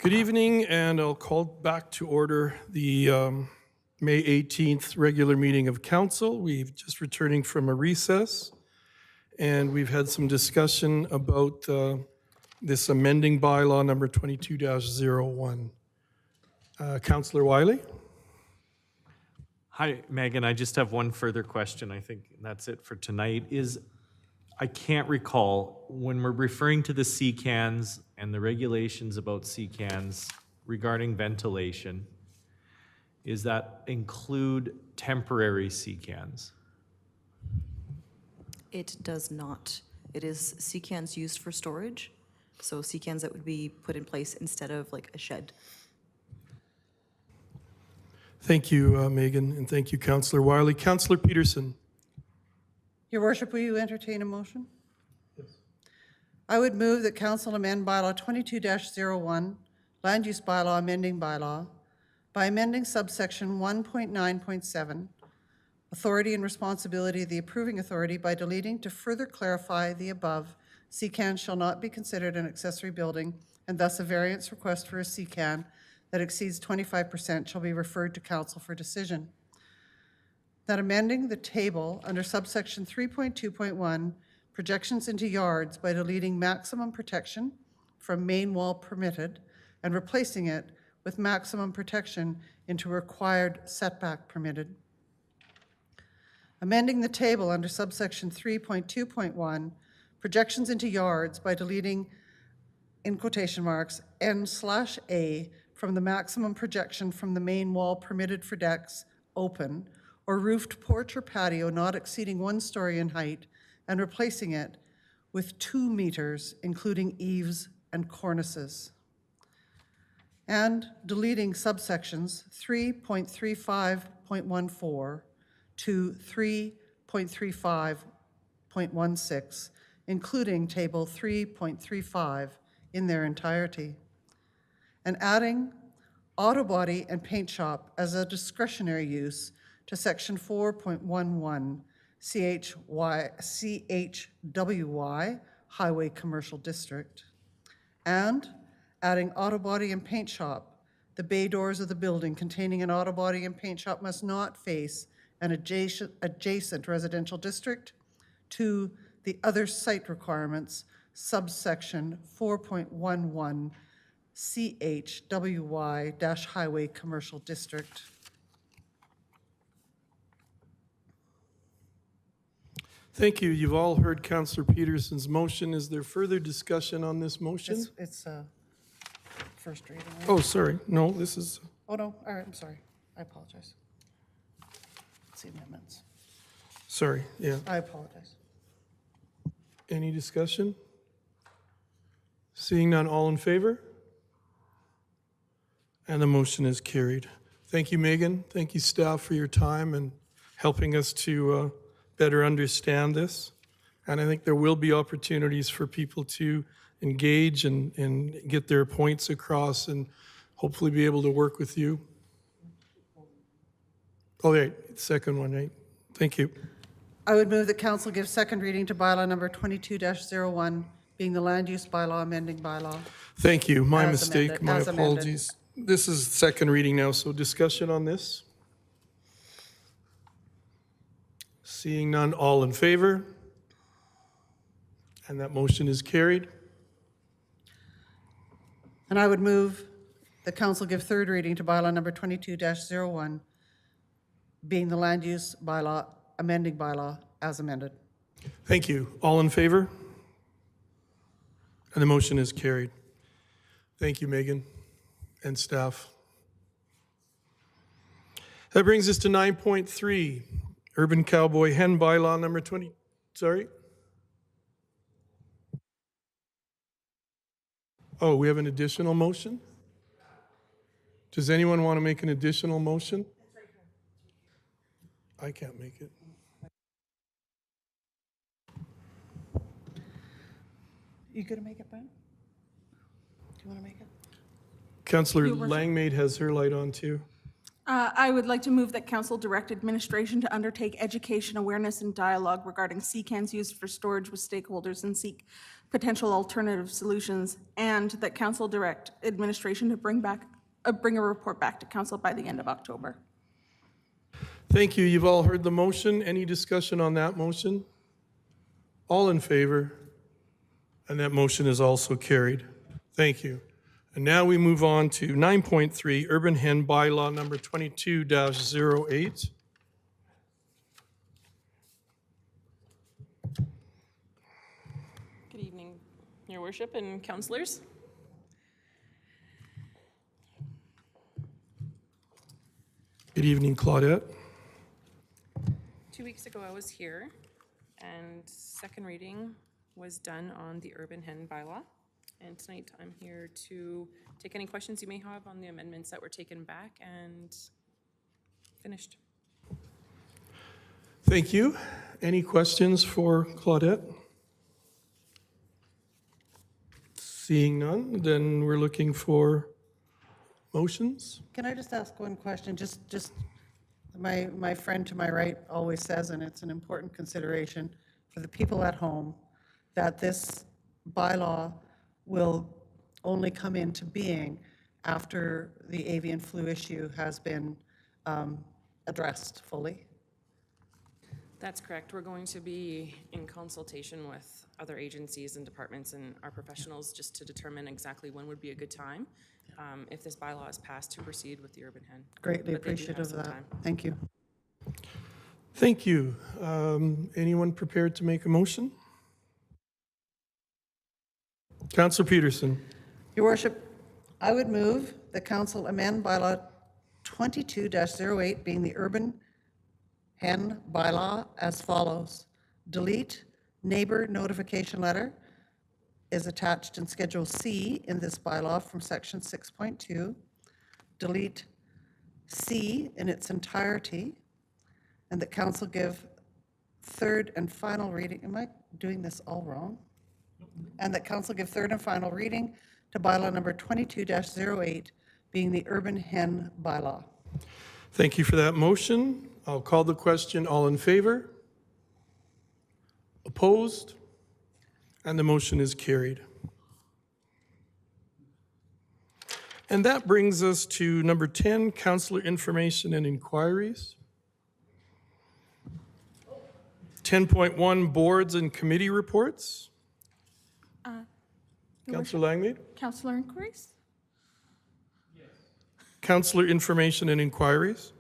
Good evening, and I'll call back to order the May 18th regular meeting of council. We've just returning from a recess, and we've had some discussion about this amending bylaw number 22-01. Councillor Wiley? Hi, Megan. I just have one further question. I think that's it for tonight. I can't recall, when we're referring to the CCANs and the regulations about CCANs regarding ventilation, is that include temporary CCANs? It does not. It is CCANs used for storage, so CCANs that would be put in place instead of like a shed. Thank you, Megan, and thank you, Councillor Wiley. Councillor Peterson? Your worship, will you entertain a motion? Yes. I would move that council amend bylaw 22-01, land use bylaw amending bylaw, by amending subsection 1.9.7, authority and responsibility of the approving authority by deleting to further clarify the above, CCAN shall not be considered an accessory building, and thus a variance request for a CCAN that exceeds 25% shall be referred to council for decision. That amending the table under subsection 3.2.1, projections into yards, by deleting maximum protection from main wall permitted and replacing it with maximum protection into required setback permitted. Amending the table under subsection 3.2.1, projections into yards, by deleting, in quotation marks, N/A from the maximum projection from the main wall permitted for decks open or roofed porch or patio not exceeding 1 story in height, and replacing it with 2 meters, including eaves and cornices. And deleting subsections 3.35.14 to 3.35.16, including table 3.35 in their entirety. And adding auto body and paint shop as a discretionary use to section 4.11 CHWY Highway Commercial District. And adding auto body and paint shop, the bay doors of the building containing an auto body and paint shop must not face an adjacent residential district to the other site requirements, subsection 4.11 CHWY-Highway Commercial District. Thank you. You've all heard Councillor Peterson's motion. Is there further discussion on this motion? It's first reading. Right? Oh, sorry. No, this is... Oh, no. All right. I'm sorry. I apologize. It's the amendments. Sorry, yeah. I apologize. Any discussion? Seeing none, all in favor? And the motion is carried. Thank you, Megan. Thank you, staff, for your time and helping us to better understand this. And I think there will be opportunities for people to engage and get their points across and hopefully be able to work with you. Oh, yeah, second one, right? Thank you. I would move that council give second reading to bylaw number 22-01, being the land use bylaw amending bylaw. Thank you. My As mistake, amended. my As amended. apologies. This is second reading now, so discussion on this? Seeing none, all in favor? And that motion is carried. And I would move that council give third reading to bylaw number 22-01, being the land use bylaw amending bylaw as amended. Thank you. All in favor? And the motion is carried. Thank you, Megan and staff. That brings us to 9.3, Urban Cowboy Hen Bylaw number 20, sorry? Oh, we have an additional motion? Does anyone want to make an additional motion? I can't make it. You gonna make it, Ben? Do you want to make it? Councillor Langmaid has her light on too. I would like to move that council direct administration to undertake education, awareness, and dialogue regarding CCANs used for storage with stakeholders and seek potential alternative solutions, and that council direct administration to bring a report back to council by the end of October. Thank you. You've all heard the motion. Any discussion on that motion? All in favor? And that motion is also carried. Thank you. And now we move on to 9.3, Urban Hen Bylaw number 22-08. Good evening, Your Worship and councillors. Good evening, Claudette. 2 weeks ago, I was here, and second reading was done on the Urban Hen Bylaw. And tonight, I'm here to take any questions you may have on the amendments that were taken back and finished. Thank you. Any questions for Claudette? Seeing none, then we're looking for motions. Can I just ask one question? Just my friend to my right always says, and it's an important consideration for the people at home, that this bylaw will only come into being after the avian flu issue has been addressed fully. That's correct. We're going to be in consultation with other agencies and departments and our professionals just to determine exactly when would be a good time if this bylaw is passed to proceed with the Urban Hen. Greatly But they do have appreciative of some that. time. Thank you. Thank you. Anyone prepared to make a motion? Councillor Peterson. Your Worship, I would move the council amend bylaw 22-08, being the Urban Hen bylaw, as follows. Delete neighbor notification letter is attached in Schedule C in this bylaw from section 6.2. Delete C in its entirety, and that council give third and final reading. Am I doing this all wrong? And that council give third and final reading to bylaw number 22-08, being the Urban Hen bylaw. Thank you for that motion. I'll call the question. All in favor? Opposed? And the motion is carried. And that brings us to number 10, councillor information and inquiries. 10.1, boards and committee reports. Councillor Langmead? Councillor inquiries? Councillor information and inquiries.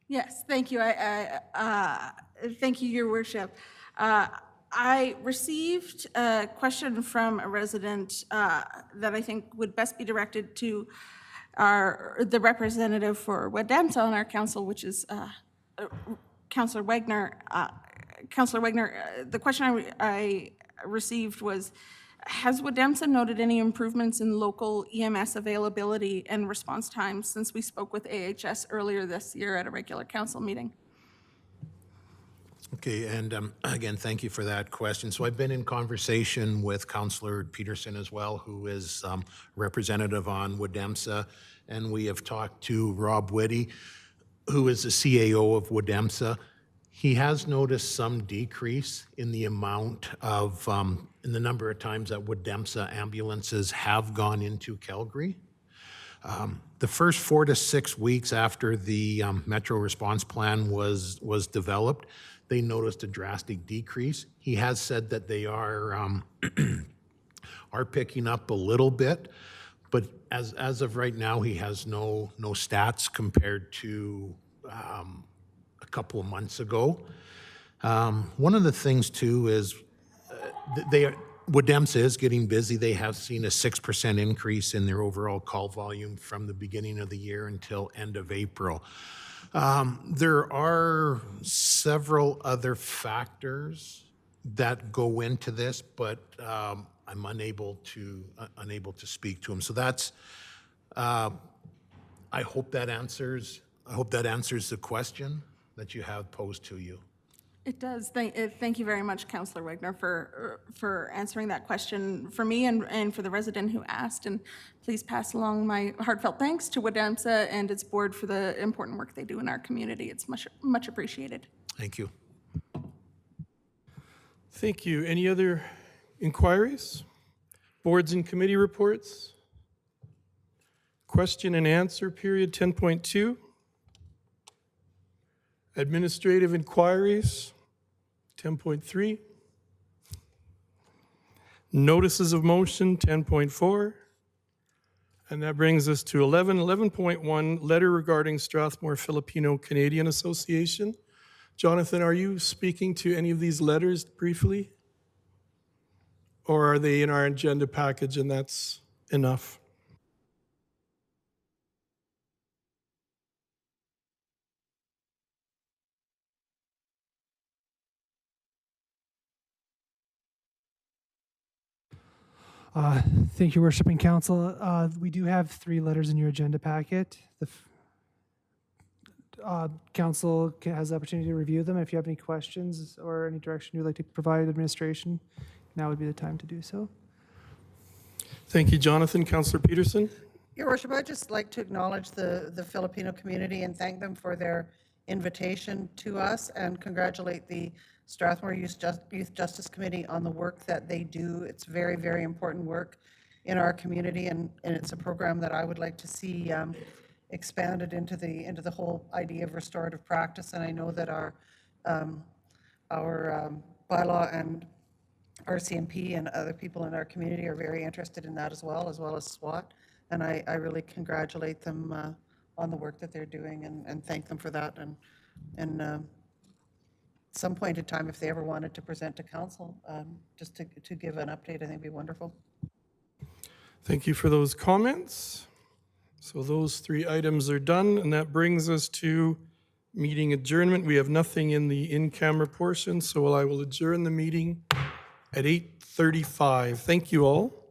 Yes, thank you. Thank you, Your Worship. I received a question from a resident that I think would best be directed to the representative for Wadamsa on our council, which is Councillor Wagner. Councillor Wagner, the question I received was, has Wadamsa noted any improvements in local EMS availability and response times since we spoke with AHS earlier this year at a regular council meeting? Okay, and again, thank you for that question. So I've been in conversation with Councillor Peterson as well, who is representative on Wadamsa, and we have talked to Rob Whitty, who is the CAO of Wadamsa. He has noticed some decrease in the amount of, in the number of times that Wadamsa ambulances have gone into Calgary. The first 4 to 6 weeks after the Metro Response Plan was developed, they noticed a drastic decrease. He has said that they are picking up a little bit, but as of right now, he has no stats compared to a couple of months ago. One of the things too is Wadamsa is getting busy. They have seen a 6% increase in their overall call volume from the beginning of the year until end of April. There are several other factors that go into this, but I'm unable to speak to them. So that's. I hope that answers the question that you have posed to you. It does. Thank you very much, Councillor Wagner, for answering that question for me and for the resident who asked. And please pass along my heartfelt thanks to Wadamsa and its board for the important work they do in our community. It's much appreciated. Thank you. Thank you. Any other inquiries? Boards and committee reports? Question and answer period 10.2. Administrative inquiries 10.3. Notices of motion 10.4. And that brings us to 11.1, letter regarding Strathmore Filipino Canadian Association. Jonathan, are you speaking to any of these letters briefly? Or are they in our agenda package and that's enough? Thank you, Worship and Council. We do have 3 letters in your agenda packet. Council has the opportunity to review them. If you have any questions or any direction you'd like to provide administration, now would be the time to do so. Thank you, Jonathan. Councillor Peterson? Your Worship, I'd just like to acknowledge the Filipino community and thank them for their invitation to us and congratulate the Strathmore Youth Justice Committee on the work that they do. It's very, very important work in our community, and it's a program that I would like to see expanded into the whole idea of restorative practice. And I know that our bylaw and RCMP and other people in our community are very interested in that as well as SWAT. And I really congratulate them on the work that they're doing and thank them for that. And some point in time, if they ever wanted to present to council, just to give an update, I think it'd be wonderful. Thank you for those comments. So those 3 items are done, and that brings us to meeting adjournment. We have nothing in the in-camera portion, so I will adjourn the meeting at 8:35. Thank you all.